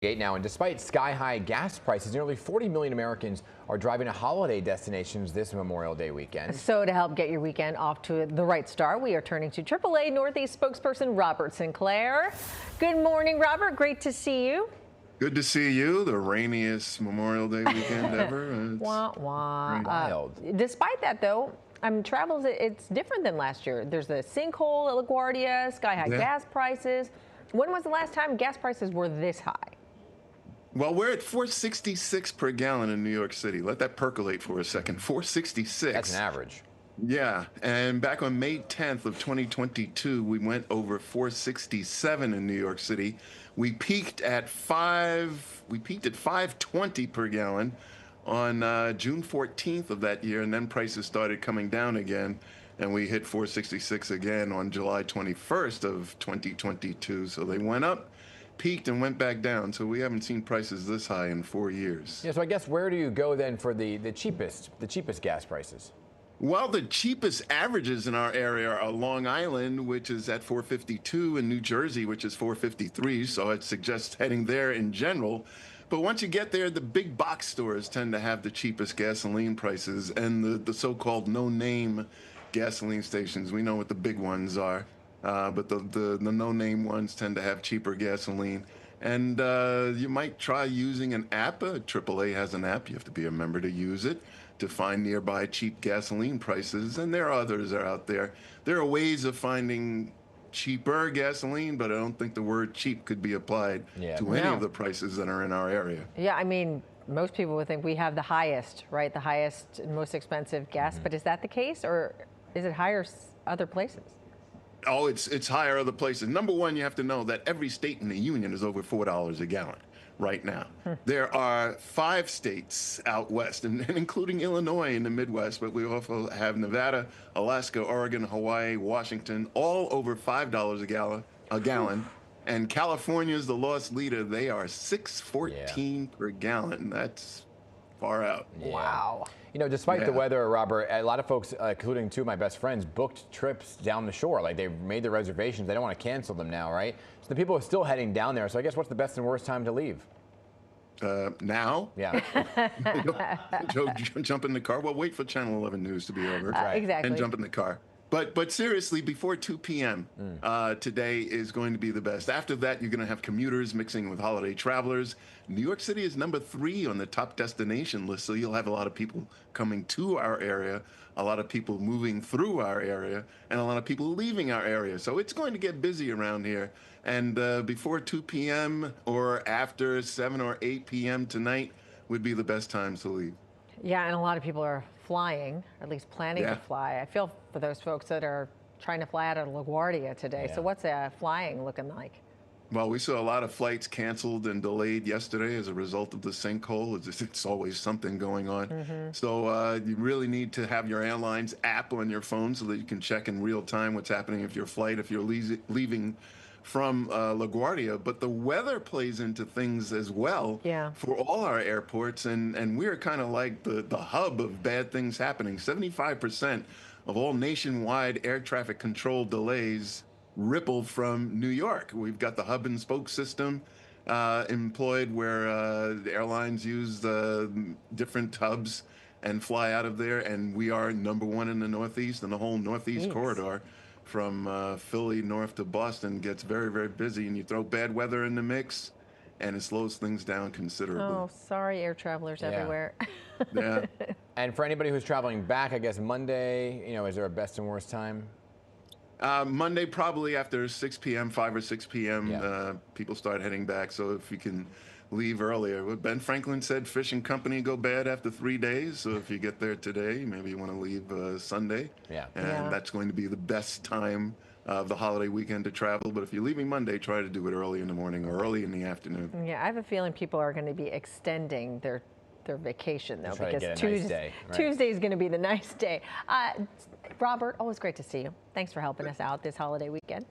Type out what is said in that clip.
Now, and despite sky-high gas prices, nearly 40 million Americans are driving to holiday destinations this Memorial Day weekend. So to help get your weekend off to the right start, we are turning to AAA Northeast spokesperson Robert Sinclair. Good morning, Robert. Great to see you. Good to see you. The rainiest Memorial Day weekend ever. Wah, wah. Wild. Despite that, though, travel, it's different than last year. There's the sinkhole at LaGuardia, sky-high gas prices. When was the last time gas prices were this high? Well, we're at $4.66 per gallon in New York City. Let that percolate for a second. $4.66. That's an average. Yeah, and back on May 10th of 2022, we went over $4.67 in New York City. We peaked at $5.20 per gallon on June 14th of that year, and then prices started coming down again, and we hit $4.66 again on July 21st of 2022. So they went up, peaked, and went back down. So we haven't seen prices this high in 4 years. Yeah, so I guess where do you go then for the cheapest gas prices? Well, the cheapest averages in our area are Long Island, which is at $4.52, and New Jersey, which is $4.53. So I'd suggest heading there in general. But once you get there, the big box stores tend to have the cheapest gasoline prices, and the so-called no-name gasoline stations. We know what the big ones are, but the no-name ones tend to have cheaper gasoline. And you might try using an app. AAA has an app. You have to be a member to use it to find nearby cheap gasoline prices. And there are others that are out there. There are ways of finding cheaper gasoline, but I don't think the word cheap could be applied to any of the prices that are in our area. Yeah, I mean, most people would think we have the highest, right? The highest and most expensive gas. But is that the case, or is it higher other places? Oh, it's higher other places. Number one, you have to know that every state in the union is over $4 a gallon right now. There are 5 states out west, and including Illinois in the Midwest, but we also have Nevada, Alaska, Oregon, Hawaii, Washington, all over $5 a gallon. And California's the lost leader. They are $6.14 per gallon. That's far out. Yeah. Wow. You know, despite the weather, Robert, a lot of folks, including 2 of my best friends, booked trips down the shore. Like, they've made the reservations. They don't want to cancel them now, right? So the people are still heading down there. So I guess what's the best and worst time to leave? Now? Yeah. Jump in the car. Well, wait for Channel 11 News to be over. Exactly. And jump in the car. But seriously, before 2 p.m. Today is going to be the best. After that, you're going to have commuters mixing with holiday travelers. New York City is number 3 on the top destination list, so you'll have a lot of people coming to our area, a lot of people moving through our area, and a lot of people leaving our area. So it's going to get busy around here. And before 2 p.m. or after 7 or 8 p.m. tonight would be the best times to leave. Yeah, and a lot of people are flying, or at least planning to fly. I feel for those folks that are trying to fly out of LaGuardia today. So what's flying looking like? Well, we saw a lot of flights canceled and delayed yesterday as a result of the sinkhole. It's always something going on. So you really need to have your airline's app on your phone so that you can check in real time what's happening if you're leaving from LaGuardia. But the weather plays into things as well for all our airports, and we're kind of like the hub of bad things happening. 75% of all nationwide air traffic control delays ripple from New York. We've got the hub and spoke system employed where the airlines use the different hubs and fly out of there, and we are number 1 in the Northeast, and the whole Northeast corridor from Philly north to Boston gets very, very busy, and you throw bad weather in the mix, and it slows things down considerably. Oh, sorry, air travelers everywhere. Yeah. And for anybody who's traveling back, I guess Monday, you know, is there a best and worst time? Monday, probably after 6 p.m., 5 or 6 p.m., people start heading back. So if you can leave earlier. Ben Franklin said fish and company go bad after 3 days. So if you get there today, maybe you want to leave Sunday. And that's going to be the best time of the holiday weekend to travel. But if you're leaving Monday, try to do it early in the morning or early in the afternoon. Yeah, I have a feeling people are going to be extending their vacation, though, because Tuesday is going to be the nice day. Robert, always great to see you. Thanks for helping us out this holiday weekend.